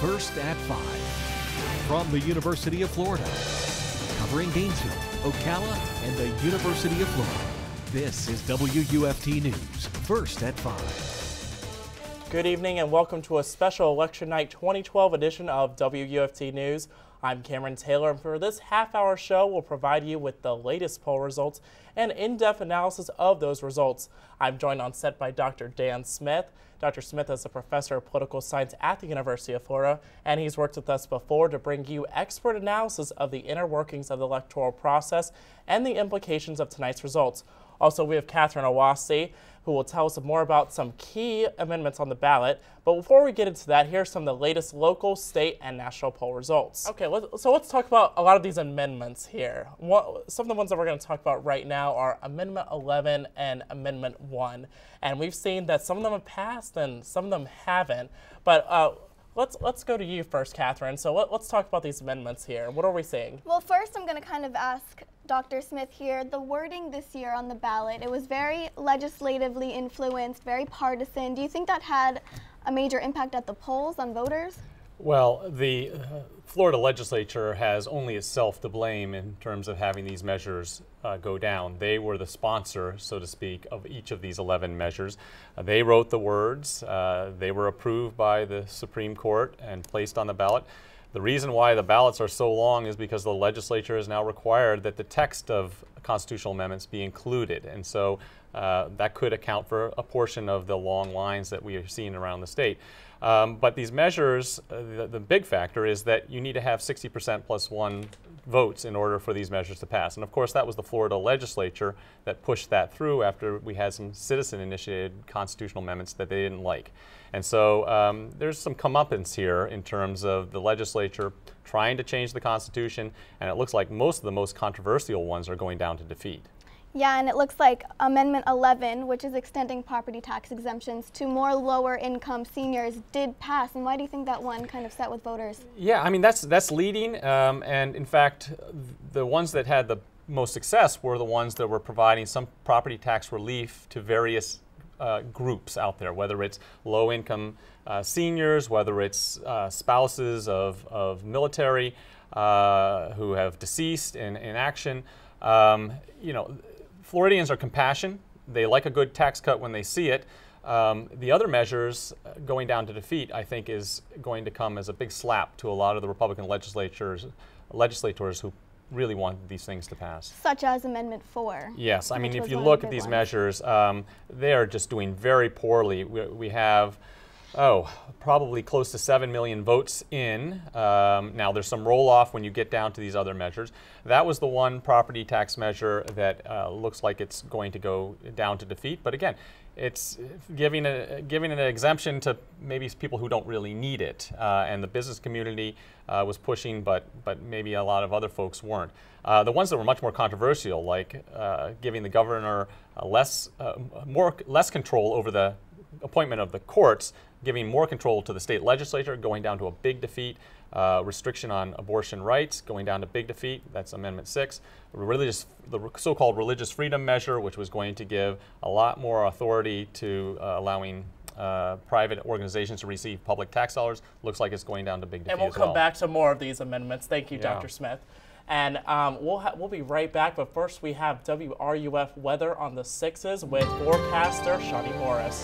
First at 5. From the University of Florida, covering Gainesville, Ocala, and the University of Florida, this is WUFT News, First at 5. Good evening and welcome to a special Election Night 2012 edition of WUFT News. I'm Cameron Taylor, and for this half-hour show, we'll provide you with the latest poll results and in-depth analysis of those results. I'm joined on set by Dr. Dan Smith. Dr. Smith is a professor of political science at the University of Florida, and he's worked with us before to bring you expert analysis of the inner workings of the electoral process and the implications of tonight's results. Also, we have Catherine Owasi, who will tell us more about some key amendments on the ballot. But before we get into that, here's some of the latest local, state, and national poll results. Okay, so let's talk about a lot of these amendments here. Some of the ones that we're going to talk about right now are Amendment 11 and Amendment 1. And we've seen that some of them have passed and some of them haven't. But let's go to you first, Catherine. So let's talk about these amendments here. What are we seeing? Well, first I'm going to kind of ask Dr. Smith here, the wording this year on the ballot, it was very legislatively influenced, very partisan. Do you think that had a major impact at the polls on voters? Well, the Florida legislature has only itself to blame in terms of having these measures go down. They were the sponsor, so to speak, of each of these 11 measures. They wrote the words. They were approved by the Supreme Court and placed on the ballot. The reason why the ballots are so long is because the legislature has now required that the text of constitutional amendments be included. And so that could account for a portion of the long lines that we are seeing around the state. But these measures, the big factor is that you need to have 60% plus one votes in order for these measures to pass. And of course, that was the Florida legislature that pushed that through after we had some citizen-initiated constitutional amendments that they didn't like. And so there's some comeuppance here in terms of the legislature trying to change the Constitution, and it looks like most of the most controversial ones are going down to defeat. Yeah, and it looks like Amendment 11, which is extending property tax exemptions to more lower-income seniors, did pass. And why do you think that one kind of set with voters? Yeah, I mean, that's leading. And in fact, the ones that had the most success were the ones that were providing some property tax relief to various groups out there, whether it's low-income seniors, whether it's spouses of military who have deceased in action. You know, Floridians are compassionate. They like a good tax cut when they see it. The other measures going down to defeat, I think, is going to come as a big slap to a lot of the Republican legislators who really want these things to pass. Such as Amendment 4. Yes, I mean, if you look at these measures, they are just doing very poorly. We have, probably close to 7 million votes in. Now, there's some roll-off when you get down to these other measures. That was the one property tax measure that looks like it's going to go down to defeat. But again, it's giving an exemption to maybe people who don't really need it. And the business community was pushing, but maybe a lot of other folks weren't. The ones that were much more controversial, like giving the governor less control over the appointment of the courts, giving more control to the state legislature, going down to a big defeat. Restriction on abortion rights, going down to big defeat. That's Amendment 6. The so-called religious freedom measure, which was going to give a lot more authority to allowing private organizations to receive public tax dollars, looks like it's going down to big defeat. And we'll come back to more of these amendments. Thank you, Yeah. Dr. Smith. And we'll be right back, but first we have WRUF weather on the 6s with forecaster Shani Morris.